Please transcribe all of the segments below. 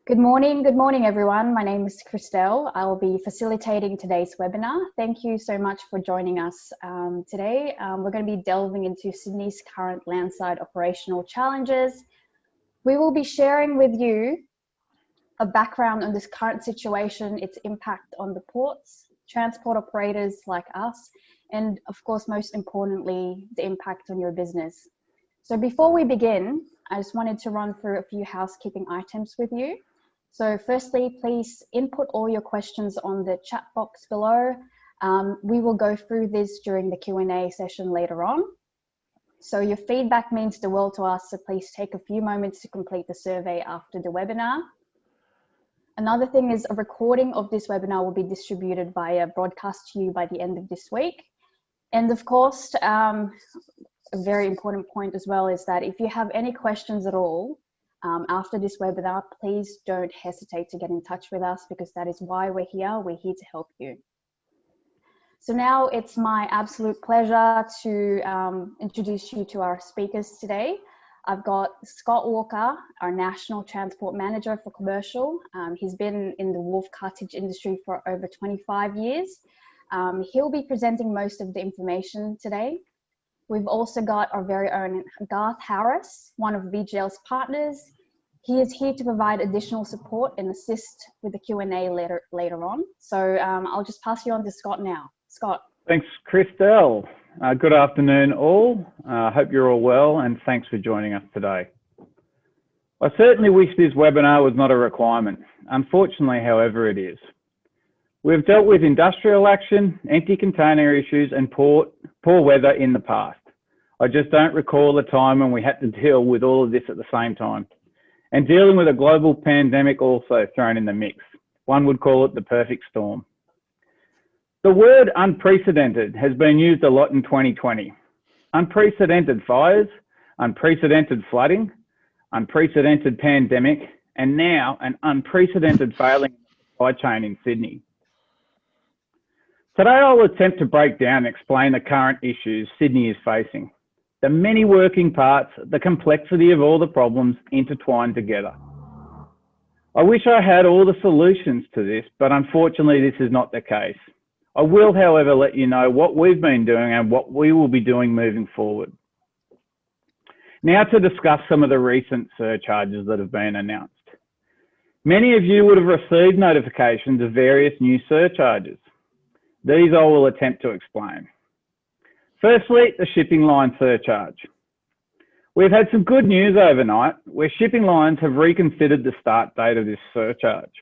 Good morning everyone. My name is Christelle. I will be facilitating today's webinar. Thank you so much for joining us today. We're going to be delving into Sydney's current landside operational challenges. We will be sharing with you a background on this current situation, its impact on the ports, transport operators like us, and of course, most importantly, the impact on your business. So before we begin, I just wanted to run through a few housekeeping items with you. So firstly, please input all your questions on the chat box below. We will go through this during the Q&A session later on. So your feedback means the world to us, so please take a few moments to complete the survey after the webinar. Another thing is a recording of this webinar will be distributed via broadcast to you by the end of this week. And of course, a very important point as well is that if you have any questions at all, after this webinar, please don't hesitate to get in touch with us because that is why we're here. We're here to help you. So now it's my absolute pleasure to introduce you to our speakers today. I've got Scott Walker, our National Transport Manager for Commercial. He's been in the wolf cartage industry for over 25 years. He'll be presenting most of the information today. We've also got our very own Garth Harris, one of VGL's partners. He is here to provide additional support and assist with the Q&A later on. So I'll just pass you on to Scott now. Scott. Thanks, Christelle. Good afternoon, all. Hope you're all well, and thanks for joining us today. I certainly wish this webinar was not a requirement. Unfortunately, however, it is. We've dealt with industrial action, empty container issues, and poor weather in the past. I just don't recall a time when we had to deal with all of this at the same time. And dealing with a global pandemic also thrown in the mix. One would call it the perfect storm. The word unprecedented has been used a lot in 2020. Unprecedented fires, unprecedented flooding, unprecedented pandemic, and now an unprecedented failing supply chain in Sydney. Today I'll attempt to break down and explain the current issues Sydney is facing. The many working parts, the complexity of all the problems intertwined together. I wish I had all the solutions to this, but unfortunately this is not the case. I will, however, let you know what we've been doing and what we will be doing moving forward. Now to discuss some of the recent surcharges that have been announced. Many of you would have received notifications of various new surcharges. These I will attempt to explain. Firstly, the shipping line surcharge. We've had some good news overnight where shipping lines have reconsidered the start date of this surcharge.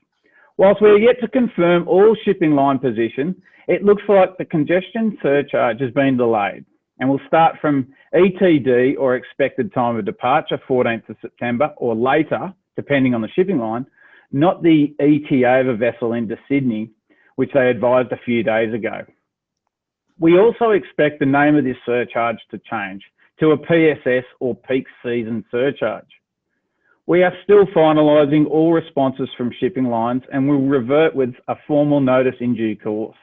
Whilst we are yet to confirm all shipping line position, it looks like the congestion surcharge has been delayed and will start from ETD or expected time of departure, 14th of September or later, depending on the shipping line, not the ETA of a vessel into Sydney, which they advised a few days ago. We also expect the name of this surcharge to change to a PSS or peak season surcharge. We are still finalising all responses from shipping lines and will revert with a formal notice in due course.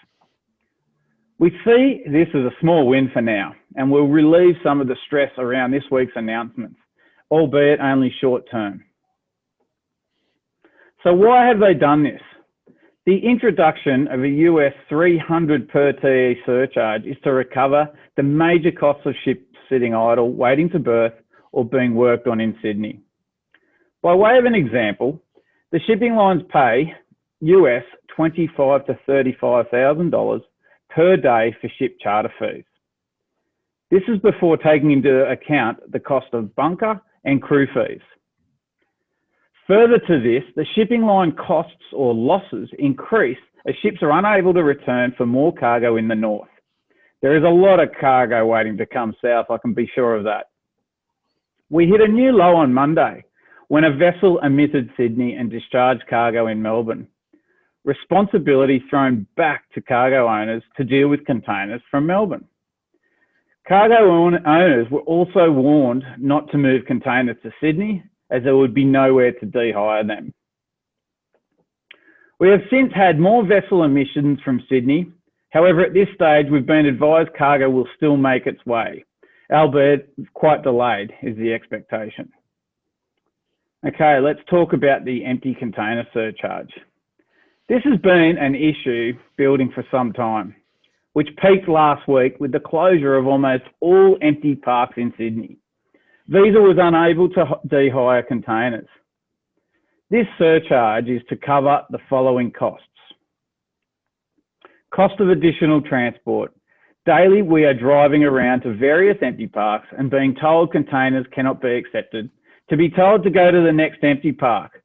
We see this as a small win for now and will relieve some of the stress around this week's announcements, albeit only short term. So why have they done this? The introduction of a US 300 per TE surcharge is to recover the major costs of ships sitting idle, waiting to berth, or being worked on in Sydney. By way of an example, the shipping lines pay US $25,000 to $35,000 per day for ship charter fees. This is before taking into account the cost of bunker and crew fees. Further to this, the shipping line costs or losses increase as ships are unable to return for more cargo in the north. There is a lot of cargo waiting to come south, I can be sure of that. We hit a new low on Monday when a vessel omitted Sydney and discharged cargo in Melbourne. Responsibility thrown back to cargo owners to deal with containers from Melbourne. Cargo owners were also warned not to move containers to Sydney as there would be nowhere to de-hire them. We have since had more vessel emissions from Sydney. However, at this stage, we've been advised cargo will still make its way, albeit quite delayed is the expectation. Okay, let's talk about the empty container surcharge. This has been an issue building for some time, which peaked last week with the closure of almost all empty parks in Sydney. Visa was unable to de-hire containers. This surcharge is to cover the following costs. Cost of additional transport. Daily, we are driving around to various empty parks and being told containers cannot be accepted, to be told to go to the next empty park.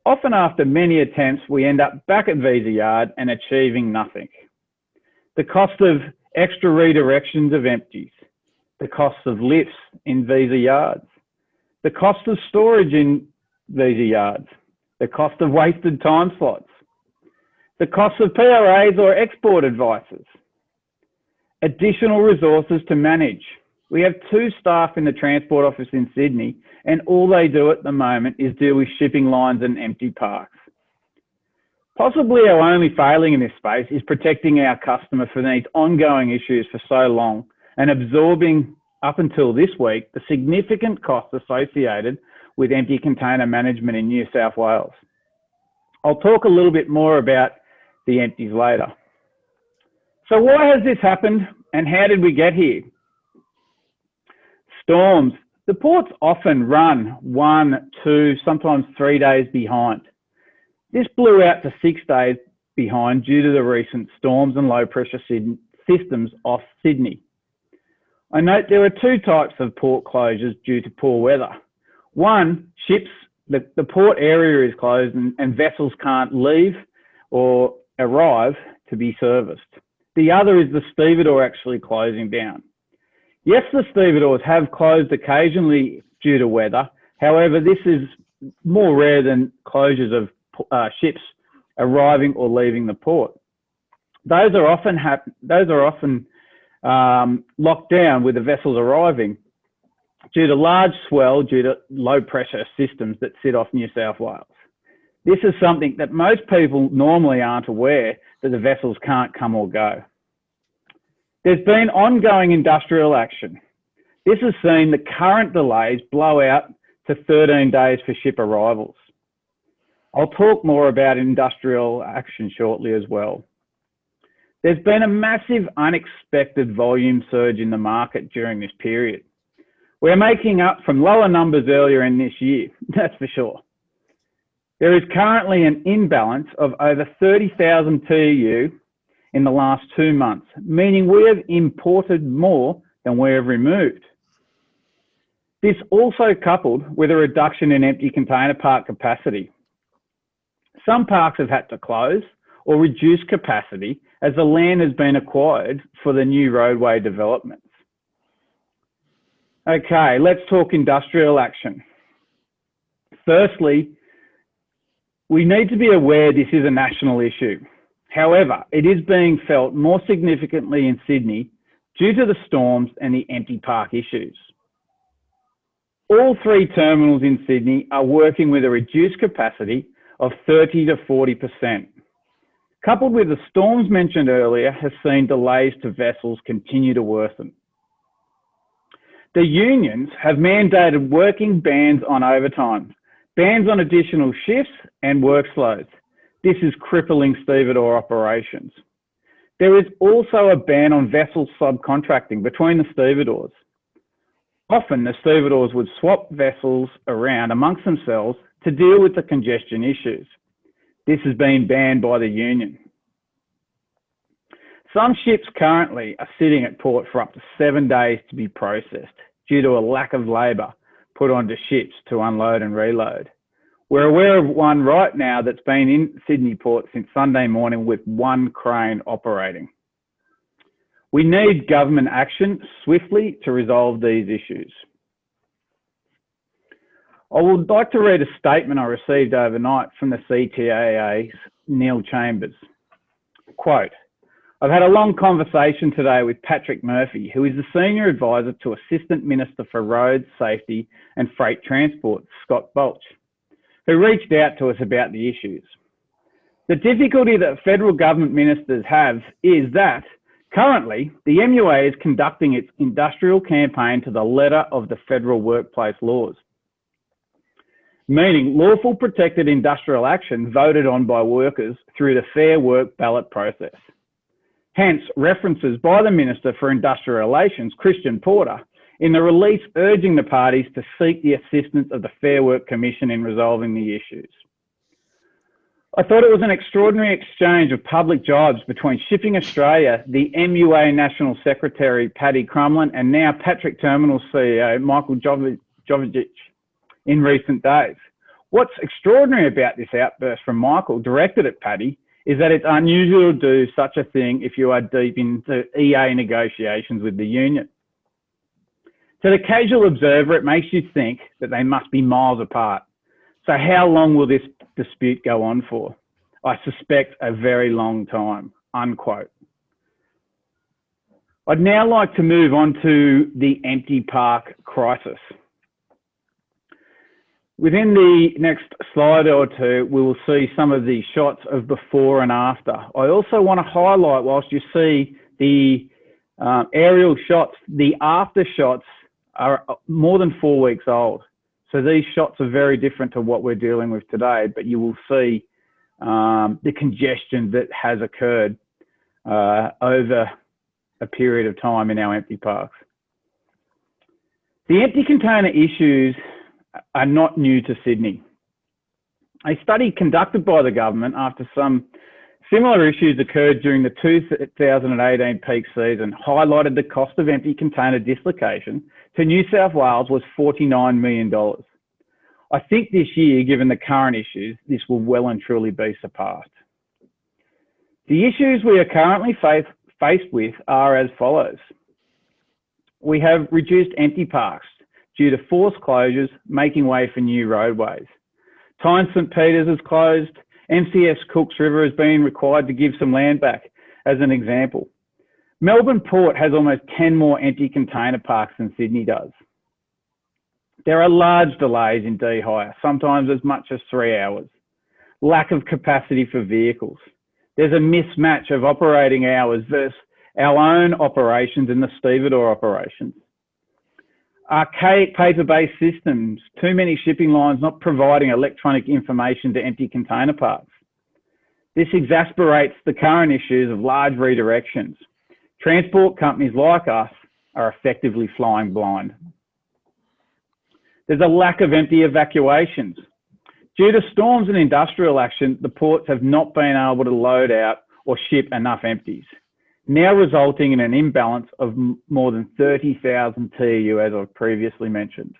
Often after many attempts, we end up back at Visa Yard and achieving nothing. The cost of extra redirections of empties. The cost of lifts in Visa Yards. The cost of storage in Visa Yards. The cost of wasted time slots. The cost of PRAs or export advices. Additional resources to manage. We have 2 staff in the Transport Office in Sydney, and all they do at the moment is deal with shipping lines and empty parks. Possibly our only failing in this space is protecting our customer from these ongoing issues for so long and absorbing, up until this week, the significant costs associated with empty container management in New South Wales. I'll talk a little bit more about the empties later. So why has this happened and how did we get here? Storms. The ports often run 1, 2, sometimes 3 days behind. This blew out to 6 days behind due to the recent storms and low pressure systems off Sydney. I note there are 2 types of port closures due to poor weather. One, ships, the port area is closed and vessels can't leave or arrive to be serviced. The other is the stevedore actually closing down. Yes, the stevedores have closed occasionally due to weather. However, this is more rare than closures of ships arriving or leaving the port. Those are often locked down with the vessels arriving due to large swell due to low pressure systems that sit off New South Wales. This is something that most people normally aren't aware, that the vessels can't come or go. There's been ongoing industrial action. This has seen the current delays blow out to 13 days for ship arrivals. I'll talk more about industrial action shortly as well. There's been a massive unexpected volume surge in the market during this period. We're making up from lower numbers earlier in this year, that's for sure. There is currently an imbalance of over 30,000 TEU in the last 2 months, meaning we have imported more than we have removed. This also coupled with a reduction in empty container park capacity. Some parks have had to close or reduce capacity as the land has been acquired for the new roadway developments. Okay, let's talk industrial action. Firstly, we need to be aware this is a national issue. However, it is being felt more significantly in Sydney due to the storms and the empty park issues. All 3 terminals in Sydney are working with a reduced capacity of 30 to 40%. Coupled with the storms mentioned earlier, has seen delays to vessels continue to worsen. The unions have mandated working bans on overtime, bans on additional shifts and work slows. This is crippling stevedore operations. There is also a ban on vessel subcontracting between the stevedores. Often the stevedores would swap vessels around amongst themselves to deal with the congestion issues. This has been banned by the union. Some ships currently are sitting at port for up to 7 days to be processed due to a lack of labour put onto ships to unload and reload. We're aware of one right now that's been in Sydney Port since Sunday morning with 1 crane operating. We need government action swiftly to resolve these issues. I would like to read a statement I received overnight from the CTAA's Neil Chambers. Quote, I've had a long conversation today with Patrick Murphy, who is the Senior Advisor to Assistant Minister for Roads, Safety and Freight Transport, Scott Balch, who reached out to us about the issues. The difficulty that federal government ministers have is that currently the MUA is conducting its industrial campaign to the letter of the federal workplace laws. meaning lawful protected industrial action voted on by workers through the Fair Work ballot process. Hence, references by the Minister for Industrial Relations, Christian Porter, in the release urging the parties to seek the assistance of the Fair Work Commission in resolving the issues. I thought it was an extraordinary exchange of public jibes between Shipping Australia, the MUA National Secretary, Paddy Crumlin, and now Patrick Terminal CEO, Michael Jovic, in recent days. What's extraordinary about this outburst from Michael, directed at Paddy, is that it's unusual to do such a thing if you are deep into EA negotiations with the union. To the casual observer, it makes you think that they must be miles apart. So how long will this dispute go on for? I suspect a very long time, unquote. I'd now like to move on to the empty park crisis. Within the next slide or two, we will see some of the shots of before and after. I also want to highlight, whilst you see the aerial shots, the after shots are more than 4 weeks old. So these shots are very different to what we're dealing with today, but you will see the congestion that has occurred over a period of time in our empty parks. The empty container issues are not new to Sydney. A study conducted by the government after some similar issues occurred during the 2018 peak season highlighted the cost of empty container dislocation to New South Wales was $49 million. I think this year, given the current issues, this will well and truly be surpassed. The issues we are currently faced with are as follows. We have reduced empty parks due to forced closures, making way for new roadways. Tyne St Peters is closed. MCS Cooks River has been required to give some land back, as an example. Melbourne Port has almost 10 more empty container parks than Sydney does. There are large delays in de-hire, sometimes as much as 3 hours. Lack of capacity for vehicles. There's a mismatch of operating hours versus our own operations and the stevedore operations. Archaic paper-based systems, too many shipping lines not providing electronic information to empty container parks. This exasperates the current issues of large redirections. Transport companies like us are effectively flying blind. There's a lack of empty evacuations. Due to storms and industrial action, the ports have not been able to load out or ship enough empties, now resulting in an imbalance of more than 30,000 TEU, as I've previously mentioned.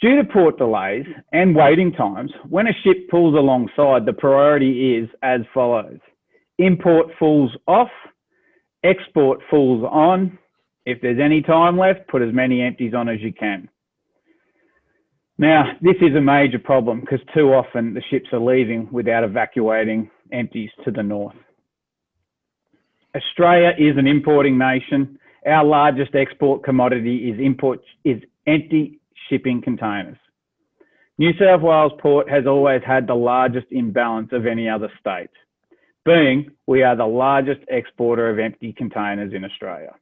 Due to port delays and waiting times, when a ship pulls alongside, the priority is as follows. Import fulls off, export fulls on. If there's any time left, put as many empties on as you can. Now, this is a major problem because too often the ships are leaving without evacuating empties to the north. Australia is an importing nation. Our largest export commodity is empty shipping containers. New South Wales Port has always had the largest imbalance of any other state, being we are the largest exporter of empty containers in Australia.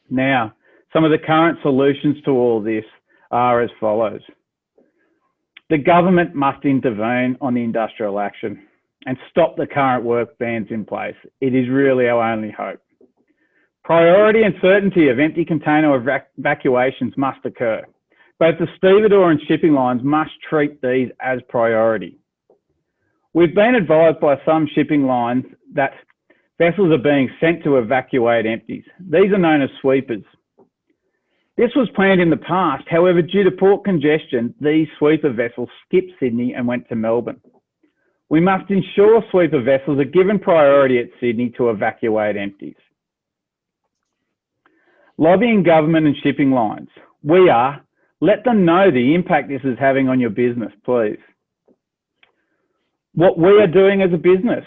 Now, some of the current solutions to all this are as follows. The government must intervene on the industrial action and stop the current work bans in place. It is really our only hope. Priority and certainty of empty container evacuations must occur. Both the stevedore and shipping lines must treat these as priority. We've been advised by some shipping lines that vessels are being sent to evacuate empties. These are known as sweepers. This was planned in the past. However, due to port congestion, these sweeper vessels skipped Sydney and went to Melbourne. We must ensure sweeper vessels are given priority at Sydney to evacuate empties. Lobbying government and shipping lines. Let them know the impact this is having on your business, please. What we are doing as a business.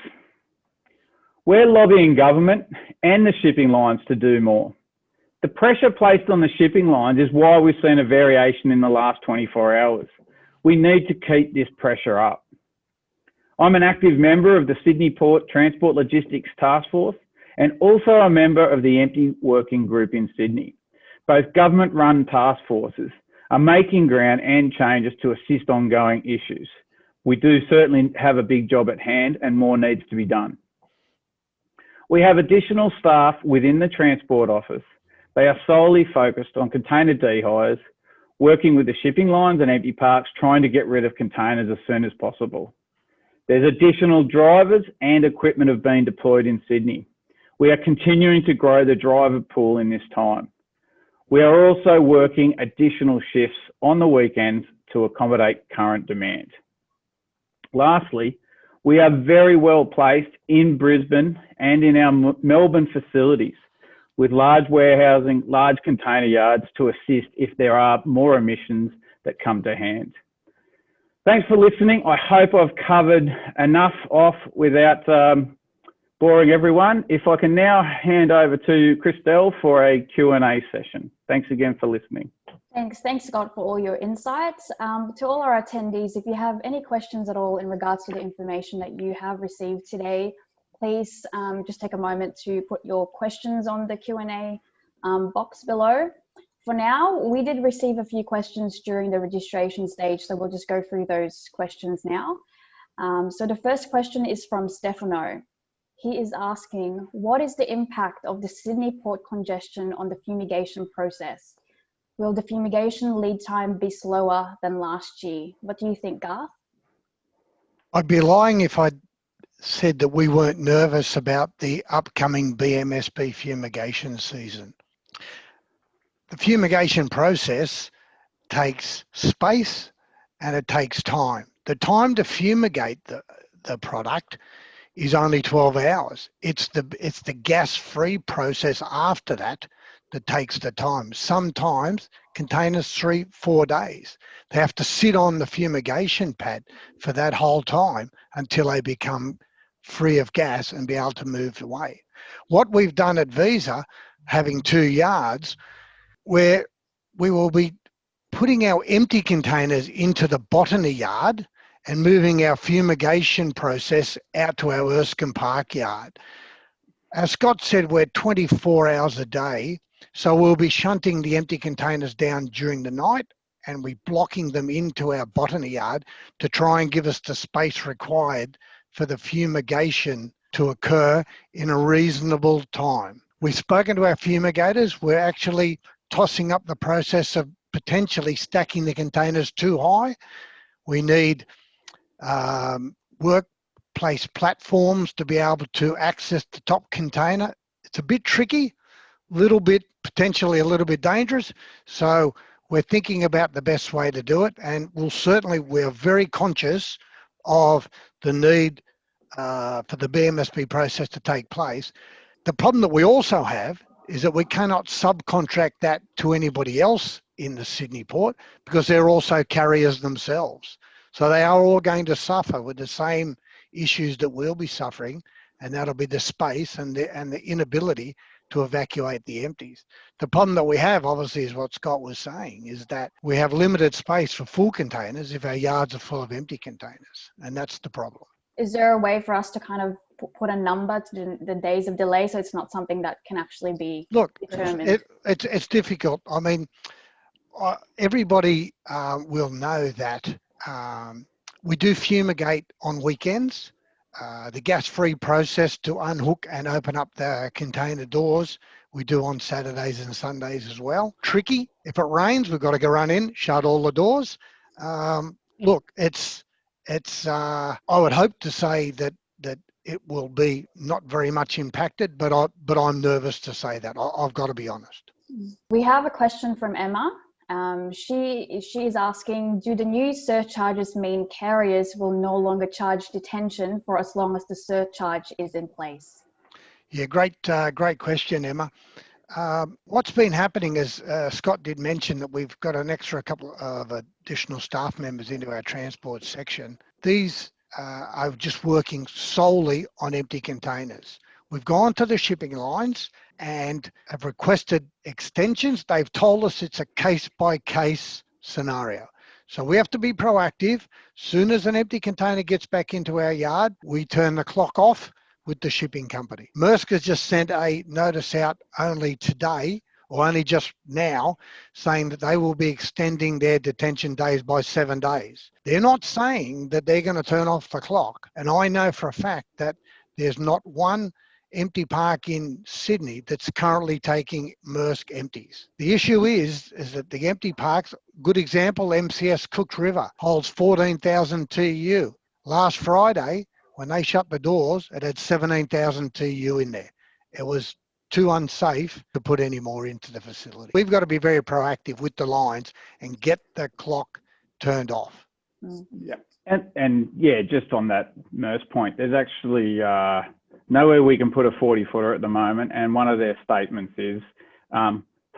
We're lobbying government and the shipping lines to do more. The pressure placed on the shipping lines is why we've seen a variation in the last 24 hours. We need to keep this pressure up. I'm an active member of the Sydney Port Transport Logistics Task Force and also a member of the Empty Working Group in Sydney, both government-run task forces are making ground and changes to assist ongoing issues. We do certainly have a big job at hand and more needs to be done. We have additional staff within the Transport Office. They are solely focused on container dehires, working with the shipping lines and empty parks, trying to get rid of containers as soon as possible. There's additional drivers and equipment have been deployed in Sydney. We are continuing to grow the driver pool in this time. We are also working additional shifts on the weekends to accommodate current demand. Lastly, we are very well placed in Brisbane and in our Melbourne facilities with large warehousing, large container yards to assist if there are more emissions that come to hand. Thanks for listening. I hope I've covered enough off without boring everyone. If I can now hand over to Christelle for a Q&A session. Thanks again for listening. Thanks Scott for all your insights. To all our attendees, if you have any questions at all in regards to the information that you have received today, please just take a moment to put your questions on the Q&A box below. For now, we did receive a few questions during the registration stage, so we'll just go through those questions now. So the first question is from Stefano. He is asking, what is the impact of the Sydney port congestion on the fumigation process? Will the fumigation lead time be slower than last year? What do you think, Garth? I'd be lying if I said that we weren't nervous about the upcoming BMSB fumigation season. The fumigation process takes space and it takes time. The time to fumigate the product is only 12 hours. It's the gas-free process after that that takes the time. Sometimes containers 3-4 days. They have to sit on the fumigation pad for that whole time until they become free of gas and be able to move away. What we've done at Visa, having 2 yards, where we will be putting our empty containers into the botany yard and moving our fumigation process out to our Erskine Park yard. As Scott said, we're 24 hours a day, so we'll be shunting the empty containers down during the night and we're blocking them into our botany yard to try and give us the space required for the fumigation to occur in a reasonable time. We've spoken to our fumigators. We're actually tossing up the process of potentially stacking the containers too high. We need workplace platforms to be able to access the top container. It's a bit tricky, potentially a little bit dangerous. So we're thinking about the best way to do it, and we're very conscious of the need for the BMSB process to take place. The problem that we also have is that we cannot subcontract that to anybody else in the Sydney port because they're also carriers themselves. So they are all going to suffer with the same issues that we'll be suffering, and that'll be the space and the inability to evacuate the empties. The problem that we have, obviously, is what Scott was saying, is that we have limited space for full containers if our yards are full of empty containers, and that's the problem. Is there a way for us to kind of put a number to the days of delay so it's not something that can actually be determined? It's difficult. I mean, everybody will know that we do fumigate on weekends. The gas-free process to unhook and open up the container doors, we do on Saturdays and Sundays as well. Tricky. If it rains, we've got to go run in, shut all the doors. Look, I would hope to say that it will be not very much impacted, but I'm nervous to say that. I've got to be honest. We have a question from Emma. She is asking, do the new surcharges mean carriers will no longer charge detention for as long as the surcharge is in place? Yeah, great question, Emma. What's been happening is Scott did mention that we've got an extra couple of additional staff members into our transport section. These are just working solely on empty containers. We've gone to the shipping lines and have requested extensions. They've told us it's a case-by-case scenario. So we have to be proactive. Soon as an empty container gets back into our yard, we turn the clock off with the shipping company. Maersk has just sent a notice out only today or only just now, saying that they will be extending their detention days by 7 days. They're not saying that they're going to turn off the clock. And I know for a fact that there's not one empty park in Sydney that's currently taking Maersk empties. The issue is that the empty parks, good example, MCS Cooks River holds 14,000 TEU. Last Friday, when they shut the doors, it had 17,000 TEU in there. It was too unsafe to put any more into the facility. We've got to be very proactive with the lines and get the clock turned off. Yeah, and yeah, just on that Maersk point, there's actually nowhere we can put a 40-footer at the moment, and one of their statements is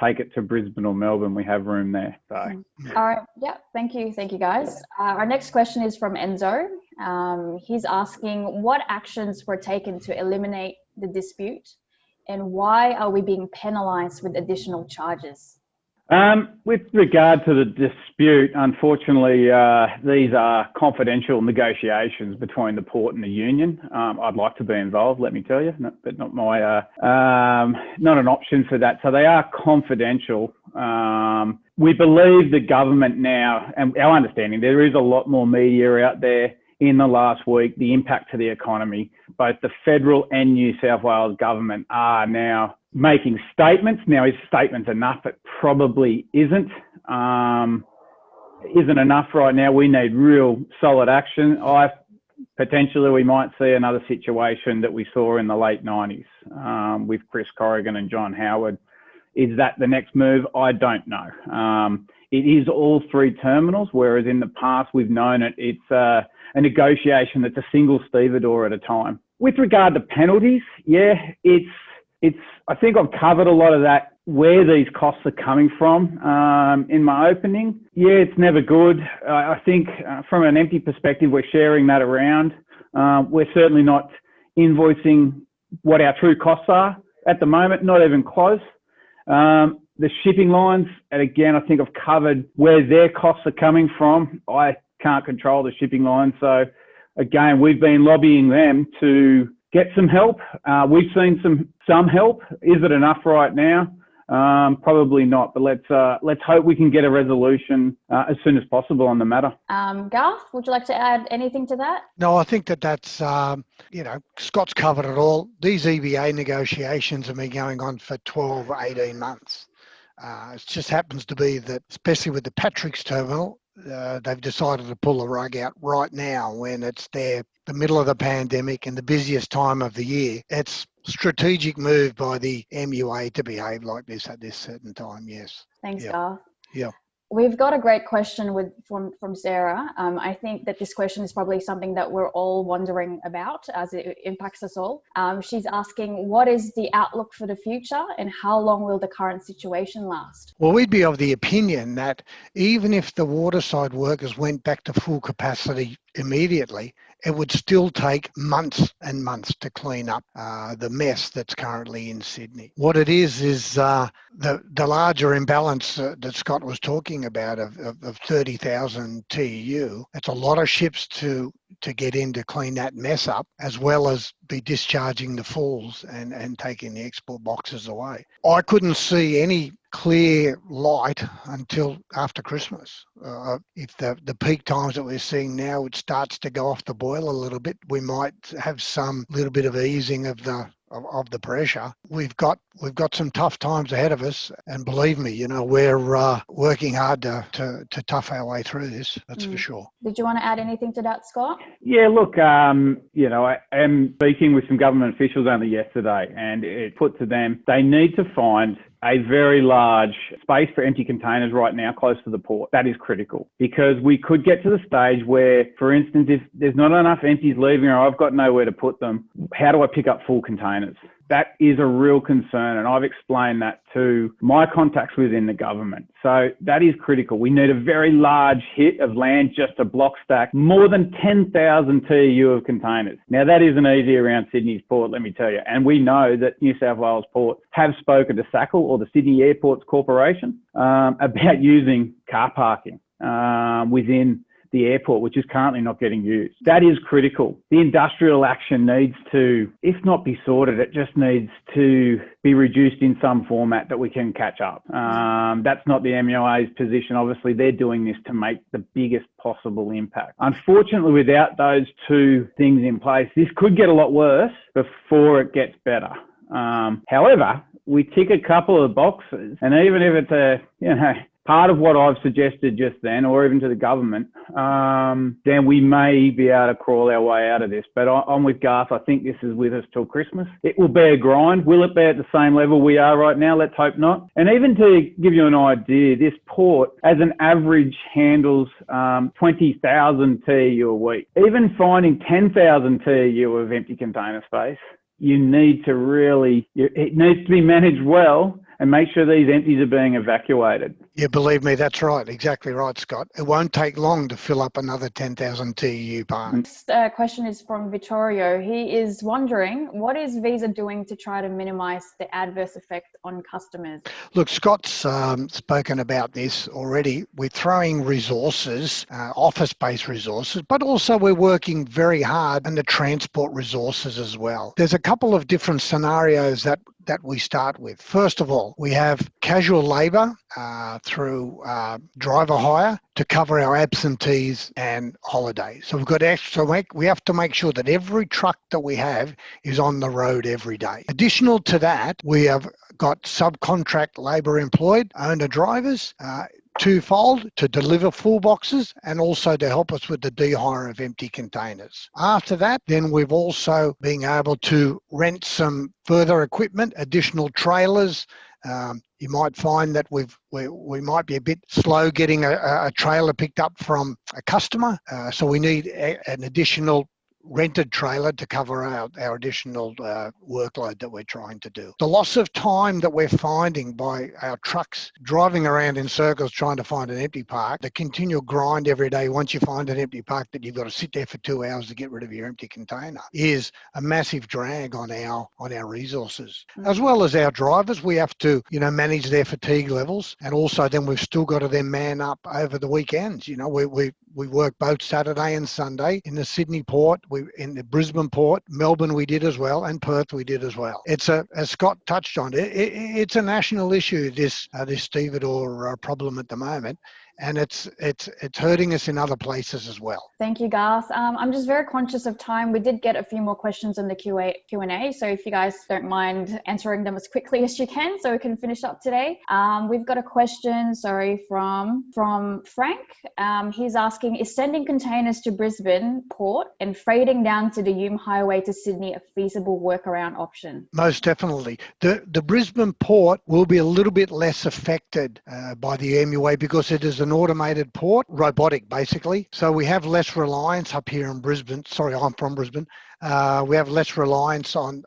take it to Brisbane or Melbourne. We have room there. So. All right. Yeah. Thank you, guys. Our next question is from Enzo. He's asking, what actions were taken to eliminate the dispute, and why are we being penalised with additional charges? With regard to the dispute, unfortunately, these are confidential negotiations between the port and the union. I'd like to be involved, let me tell you, but not my, not an option for that. So they are confidential. We believe the government now, and our understanding, there is a lot more media out there in the last week, the impact to the economy. Both the federal and New South Wales government are now making statements. Now, is statements enough? It probably isn't. Isn't enough right now. We need real solid action. Potentially we might see another situation that we saw in the late 90s with Chris Corrigan and John Howard. Is that the next move? I don't know. It is all three terminals, whereas in the past we've known it's a negotiation that's a single stevedore at a time. With regard to penalties, yeah, I think I've covered a lot of that, where these costs are coming from in my opening. Yeah, it's never good. I think from an empty perspective, we're sharing that around. We're certainly not invoicing what our true costs are at the moment, not even close. The shipping lines, and again, I think I've covered where their costs are coming from. I can't control the shipping lines. So again, we've been lobbying them to get some help. We've seen some help. Is it enough right now? Probably not, but let's hope we can get a resolution as soon as possible on the matter. Garth, would you like to add anything to that? No, I think that's, Scott's covered it all. These EBA negotiations have been going on for 12 or 18 months. It just happens to be that, especially with the Patrick's terminal, they've decided to pull the rug out right now when it's the middle of the pandemic and the busiest time of the year. It's strategic move by the MUA to behave like this at this certain time, yes. Thanks, Garth. Yeah. We've got a great question from Sarah. I think that this question is probably something that we're all wondering about as it impacts us all. She's asking, what is the outlook for the future and how long will the current situation last? Well, we'd be of the opinion that even if the waterside workers went back to full capacity immediately, it would still take months and months to clean up the mess that's currently in Sydney. What it is the larger imbalance that Scott was talking about of 30,000 TEU. It's a lot of ships to get in to clean that mess up, as well as be discharging the falls and taking the export boxes away. I couldn't see any clear light until after Christmas. If the peak times that we're seeing now, it starts to go off the boil a little bit, we might have some little bit of easing of the pressure. We've got some tough times ahead of us, and believe me, we're working hard to tough our way through this. That's for sure. Did you want to add anything to that, Scott? Yeah, look, I am speaking with some government officials only yesterday, and it put to them, they need to find a very large space for empty containers right now close to the port. That is critical, because we could get to the stage where, for instance, if there's not enough empties leaving or I've got nowhere to put them, how do I pick up full containers? That is a real concern, and I've explained that to my contacts within the government. So that is critical. We need a very large hit of land just to block stack more than 10,000 TEU of containers. Now, that isn't easy around Sydney's port, let me tell you. And we know that New South Wales Port have spoken to SACL, or the Sydney Airports Corporation, about using car parking within the airport, which is currently not getting used. That is critical. The industrial action needs to, if not be sorted, it just needs to be reduced in some format that we can catch up. That's not the MUA's position. Obviously, they're doing this to make the biggest possible impact. Unfortunately, without those two things in place, this could get a lot worse before it gets better. However, we tick a couple of boxes, and even if it's part of what I've suggested just then, or even to the government, then we may be able to crawl our way out of this. But I'm with Garth. I think this is with us till Christmas. It will be a grind. Will it be at the same level we are right now? Let's hope not. And even to give you an idea, this port, as an average, handles 20,000 TEU a week. Even finding 10,000 TEU of empty container space, you need to it needs to be managed well and make sure these empties are being evacuated. Yeah, believe me, that's right. Exactly right, Scott. It won't take long to fill up another 10,000 TEU park. Next question is from Vittorio. He is wondering, what is Visa doing to try to minimise the adverse effect on customers? Look, Scott's spoken about this already. We're throwing resources, office-based resources, but also we're working very hard on the transport resources as well. There's a couple of different scenarios that we start with. First of all, we have casual labour through driver hire to cover our absentees and holidays. So we've got we have to make sure that every truck that we have is on the road every day. Additional to that, we have got subcontract labour employed, owner drivers, twofold, to deliver full boxes and also to help us with the de-hire of empty containers. After that, then we've also been able to rent some further equipment, additional trailers. You might find that we might be a bit slow getting a trailer picked up from a customer, so we need an additional rented trailer to cover our additional workload that we're trying to do. The loss of time that we're finding by our trucks driving around in circles trying to find an empty park, the continual grind every day once you find an empty park that you've got to sit there for 2 hours to get rid of your empty container, is a massive drag on our resources. As well as our drivers, we have to manage their fatigue levels, and also then we've still got to then man up over the weekends. We work both Saturday and Sunday in the Sydney port, in the Brisbane port, Melbourne we did as well, and Perth we did as well. It's as Scott touched on, it's a national issue, this stevedore problem at the moment, and it's hurting us in other places as well. Thank you, Garth. I'm just very conscious of time. We did get a few more questions in the Q&A, so if you guys don't mind answering them as quickly as you can so we can finish up today. We've got a question, from Frank. He's asking, is sending containers to Brisbane port and freighting down to the Hume Highway to Sydney a feasible workaround option? Most definitely. The Brisbane port will be a little bit less affected by the MUA because it is an automated port, robotic basically. So we have less reliance up here in Brisbane. Sorry, I'm from Brisbane. We have less reliance on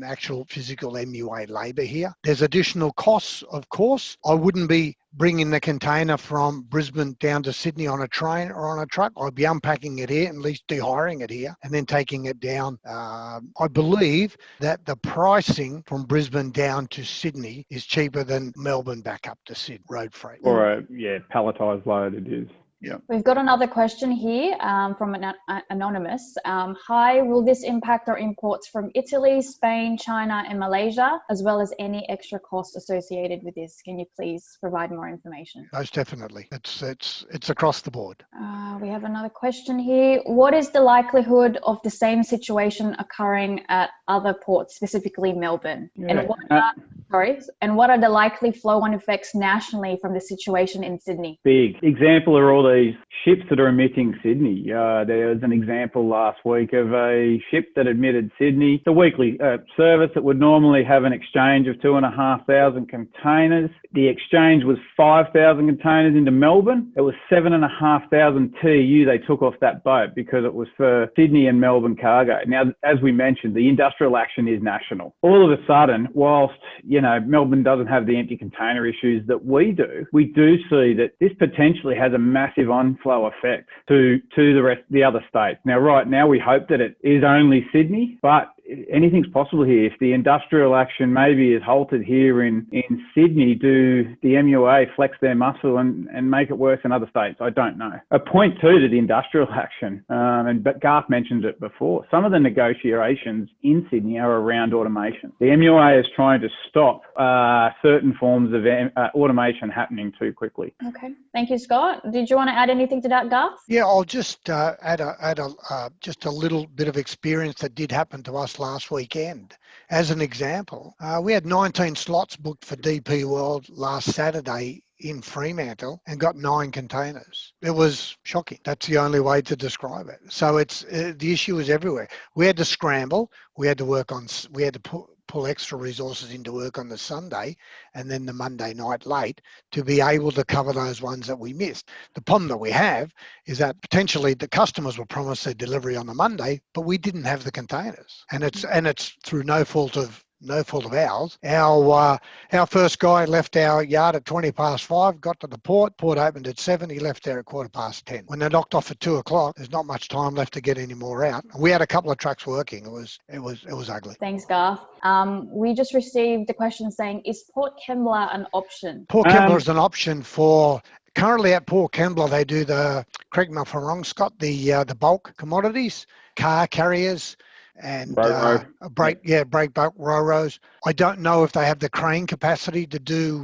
actual physical MUA labour here. There's additional costs, of course. I wouldn't be bringing the container from Brisbane down to Sydney on a train or on a truck. I'd be unpacking it here, at least de-hiring it here, and then taking it down. I believe that the pricing from Brisbane down to Sydney is cheaper than Melbourne back up to Sydney, road freight. Or palletised load it is. Yeah. We've got another question here from an anonymous. Hi, will this impact our imports from Italy, Spain, China and Malaysia, as well as any extra costs associated with this? Can you please provide more information? Most definitely. It's across the board. We have another question here. What is the likelihood of the same situation occurring at other ports, specifically Melbourne? Yeah. And what are the likely flow-on effects nationally from the situation in Sydney? Big example are all these ships that are emitting Sydney. There was an example last week of a ship that emitted Sydney. It's a weekly service that would normally have an exchange of 2,500 containers. The exchange was 5,000 containers into Melbourne. It was 7,500 TEU they took off that boat because it was for Sydney and Melbourne cargo. Now, as we mentioned, the industrial action is national. All of a sudden, whilst Melbourne doesn't have the empty container issues that we do see that this potentially has a massive on-flow effect to the other states. Now, right now, we hope that it is only Sydney, but anything's possible here. If the industrial action maybe is halted here in Sydney, do the MUA flex their muscle and make it worse in other states? I don't know. A point too to the industrial action, but Garth mentioned it before. Some of the negotiations in Sydney are around automation. The MUA is trying to stop certain forms of automation happening too quickly. Okay, thank you, Scott. Did you want to add anything to that, Garth? Yeah, I'll just add just a little bit of experience that did happen to us last weekend. As an example, we had 19 slots booked for DP World last Saturday in Fremantle and got 9 containers. It was shocking. That's the only way to describe it. So it's the issue is everywhere. We had to scramble. We had to pull extra resources into work on the Sunday and then the Monday night late to be able to cover those ones that we missed. The problem that we have is that potentially the customers were promised their delivery on the Monday, but we didn't have the containers. And it's through no fault of ours. Our first guy left our yard at 5:20, got to the port opened at 7, he left there at 10:15. When they knocked off at 2:00, there's not much time left to get any more out. We had a couple of trucks working. It was ugly. Thanks, Garth. We just received a question saying, is Port Kembla an option? Port Kembla is an option for. Currently at Port Kembla, they do correct me if I'm wrong, Scott, the bulk commodities, car carriers, and break bulk ro-ros. I don't know if they have the crane capacity to do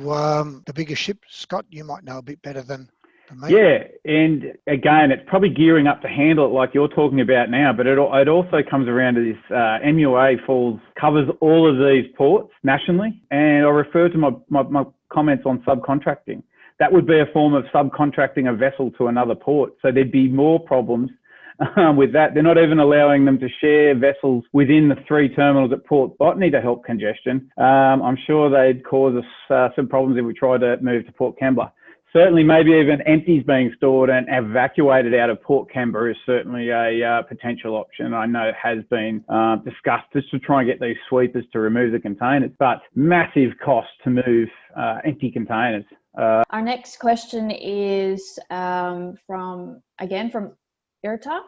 the bigger ships. Scott, you might know a bit better than me. Yeah, and again, it's probably gearing up to handle it like you're talking about now, but it also comes around to this MUA covers all of these ports nationally, and I refer to my comments on subcontracting. That would be a form of subcontracting a vessel to another port, so there'd be more problems with that. They're not even allowing them to share vessels within the 3 terminals at Port Botany to help congestion. I'm sure they'd cause us some problems if we tried to move to Port Kembla. Certainly, maybe even empties being stored and evacuated out of Port Kembla is certainly a potential option. I know it has been discussed just to try and get these sweepers to remove the containers, but massive cost to move empty containers. Our next question is from Irta.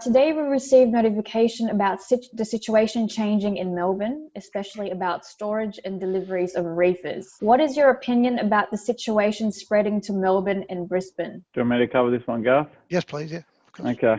Today we received notification about the situation changing in Melbourne, especially about storage and deliveries of reefers. What is your opinion about the situation spreading to Melbourne and Brisbane? Do you want me to cover this one, Garth? Yes, please. Yeah. Okay.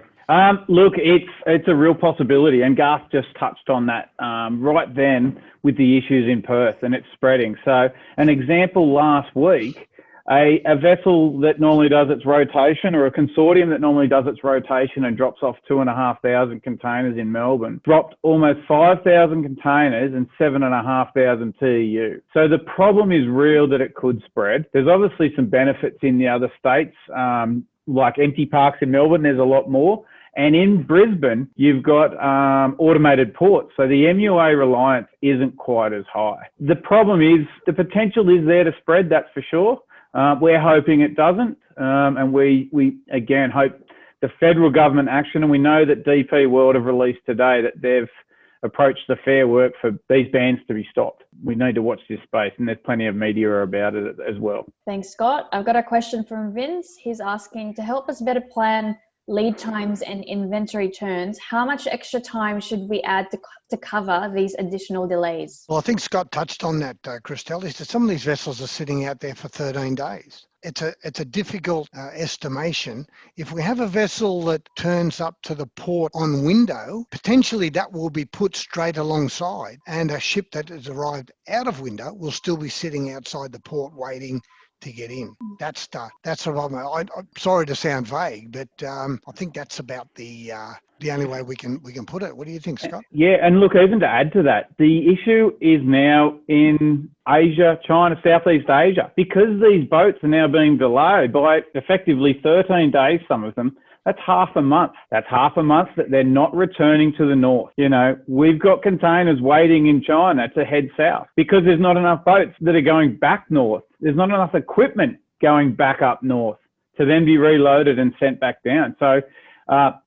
Look, it's a real possibility, and Garth just touched on that right then with the issues in Perth, and it's spreading. So an example last week, a vessel that normally does its rotation, or a consortium that normally does its rotation and drops off 2,500 containers in Melbourne, dropped almost 5,000 containers and 7,500 TEU. So the problem is real that it could spread. There's obviously some benefits in the other states, like empty parks in Melbourne, there's a lot more. And in Brisbane, you've got automated ports. So the MUA reliance isn't quite as high. The problem is the potential is there to spread, that's for sure. We're hoping it doesn't. And we again hope the federal government action, and we know that DP World have released today that they've approached the Fair Work for these bans to be stopped. We need to watch this space, and there's plenty of media about it as well. Thanks, Scott. I've got a question from Vince. He's asking, to help us better plan lead times and inventory turns, how much extra time should we add to cover these additional delays? Well, I think Scott touched on that, Christelle, is that some of these vessels are sitting out there for 13 days. It's a difficult estimation. If we have a vessel that turns up to the port on window, potentially that will be put straight alongside, and a ship that has arrived out of window will still be sitting outside the port waiting to get in. That's the problem. I'm sorry to sound vague, but I think that's about the only way we can put it. What do you think, Scott? Yeah, and look, even to add to that, the issue is now in Asia, China, Southeast Asia, because these boats are now being delayed by effectively 13 days, some of them. That's half a month. That's half a month that they're not returning to the north. You know, we've got containers waiting in China to head south because there's not enough boats that are going back north. There's not enough equipment going back up north to then be reloaded and sent back down. So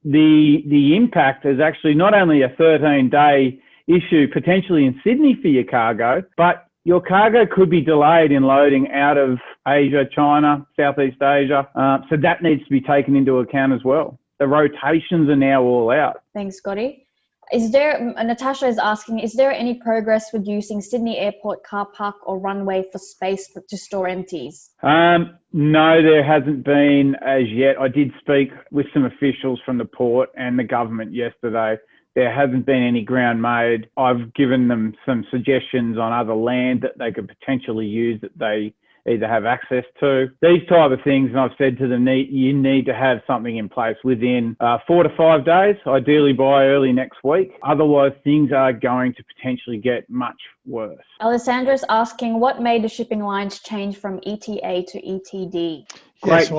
the impact is actually not only a 13-day issue potentially in Sydney for your cargo, but your cargo could be delayed in loading out of Asia, China, Southeast Asia. So that needs to be taken into account as well. The rotations are now all out. Thanks, Scotty. Natasha is asking, is there any progress with using Sydney Airport car park or runway for space to store empties? No, there hasn't been as yet. I did speak with some officials from the port and the government yesterday. There hasn't been any ground made. I've given them some suggestions on other land that they could potentially use that they either have access to. These type of things, and I've said to them, you need to have something in place within 4 to 5 days, ideally by early next week. Otherwise, things are going to potentially get much worse. Alessandra's asking, what made the shipping lines change from ETA to ETD? Great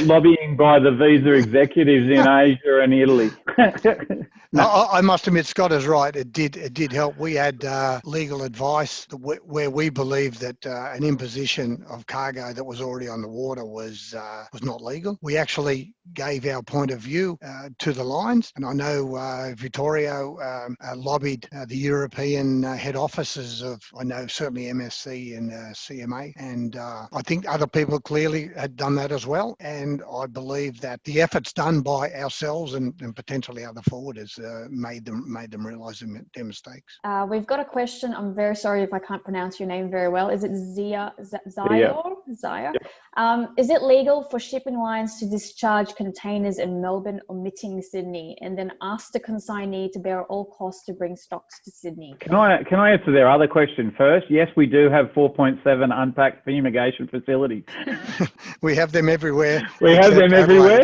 lobbying by the visa executives in Asia and Italy. No. I must admit, Scott is right. It did help. We had legal advice where we believed that an imposition of cargo that was already on the water was not legal. We actually gave our point of view to the lines, and I know Vittorio lobbied the European head offices of, I know certainly MSC and CMA, and I think other people clearly had done that as well. And I believe that the efforts done by ourselves and potentially other forwarders made them realise their mistakes. We've got a question. I'm very sorry if I can't pronounce your name very well. Is it Zia? Yep. Is it legal for shipping lines to discharge containers in Melbourne omitting Sydney and then ask the consignee to bear all costs to bring stocks to Sydney? Can I answer their other question first? Yes, we do have 4.7 unpacked fumigation facilities. We have them everywhere. We have them everywhere.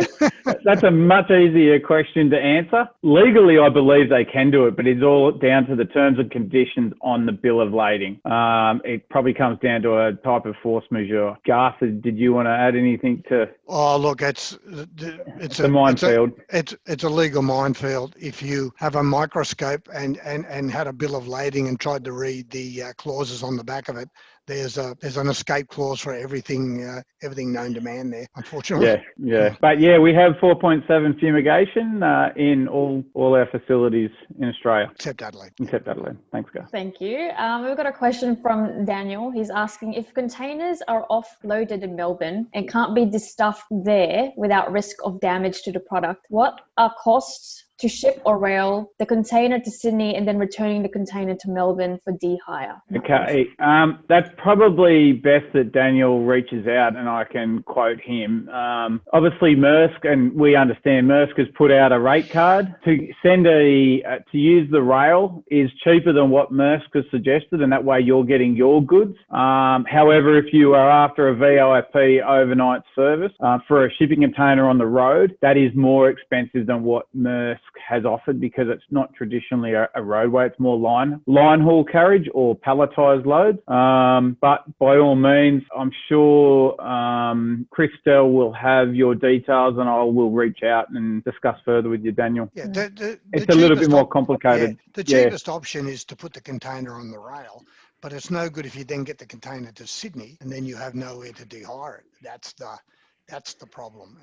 That's a much easier question to answer. Legally, I believe they can do it, but it's all down to the terms and conditions on the bill of lading. It probably comes down to a type of force majeure. Garth, did you want to add anything to? Oh, look, it's a minefield. It's a legal minefield. If you have a microscope and had a bill of lading and tried to read the clauses on the back of it, there's an escape clause for everything known to man there, unfortunately. Yeah. But yeah, we have 4.7 fumigation in all our facilities in Australia. Except Adelaide. Thanks, guys. Thank you. We've got a question from Daniel. He's asking, if containers are offloaded in Melbourne and can't be destuffed there without risk of damage to the product, what are costs to ship or rail the container to Sydney and then returning the container to Melbourne for de-hire? Okay, that's probably best that Daniel reaches out and I can quote him. Obviously, Maersk, and we understand Maersk has put out a rate card. To send to use the rail is cheaper than what Maersk has suggested, and that way you're getting your goods. However, if you are after a VOIP overnight service for a shipping container on the road, that is more expensive than what Maersk has offered because it's not traditionally a roadway. It's more line haul carriage or palletized loads. But by all means, I'm sure Christelle will have your details and I will reach out and discuss further with you, Daniel. Yeah, it's a little bit more complicated. Yeah, the cheapest option is to put the container on the rail, but it's no good if you then get the container to Sydney and then you have nowhere to de-hire it. That's the problem.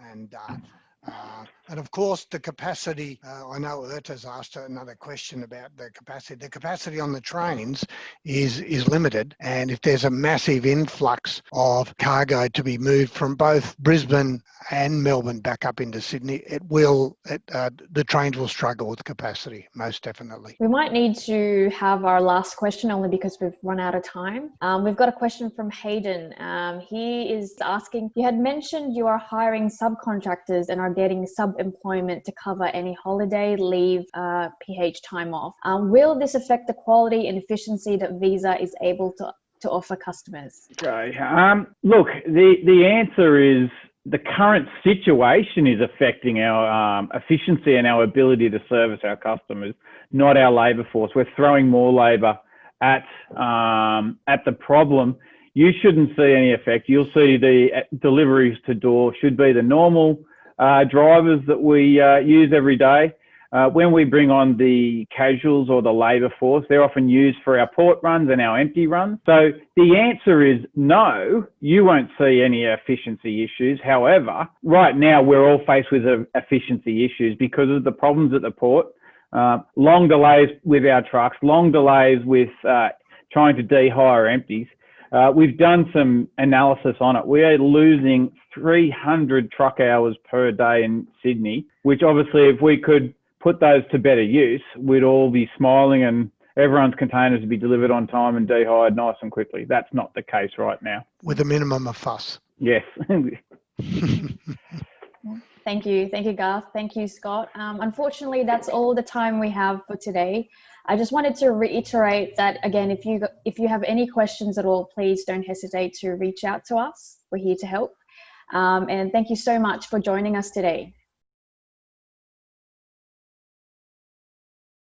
And of course, the capacity, I know Erta's asked another question about the capacity. The capacity on the trains is limited. And if there's a massive influx of cargo to be moved from both Brisbane and Melbourne back up into Sydney, the trains will struggle with capacity, most definitely. We might need to have our last question only because we've run out of time. We've got a question from Hayden. He is asking, you had mentioned you are hiring subcontractors and are getting sub-employment to cover any holiday, leave, PH time off. Will this affect the quality and efficiency that Visa is able to offer customers? Okay. Look, the answer is the current situation is affecting our efficiency and our ability to service our customers, not our labour force. We're throwing more labour at the problem. You shouldn't see any effect. You'll see the deliveries to door should be the normal drivers that we use every day. When we bring on the casuals or the labour force, they're often used for our port runs and our empty runs. So the answer is no, you won't see any efficiency issues. However, right now we're all faced with efficiency issues because of the problems at the port, long delays with our trucks, long delays with trying to de-hire empties. We've done some analysis on it. We are losing 300 truck hours per day in Sydney, which obviously if we could put those to better use, we'd all be smiling and everyone's containers would be delivered on time and dehired nice and quickly. That's not the case right now. With a minimum of fuss. Yes. Thank you, Garth. Thank you, Scott. Unfortunately, that's all the time we have for today. I just wanted to reiterate that again. If you have any questions at all, please don't hesitate to reach out to us. We're here to help. And thank you so much for joining us today.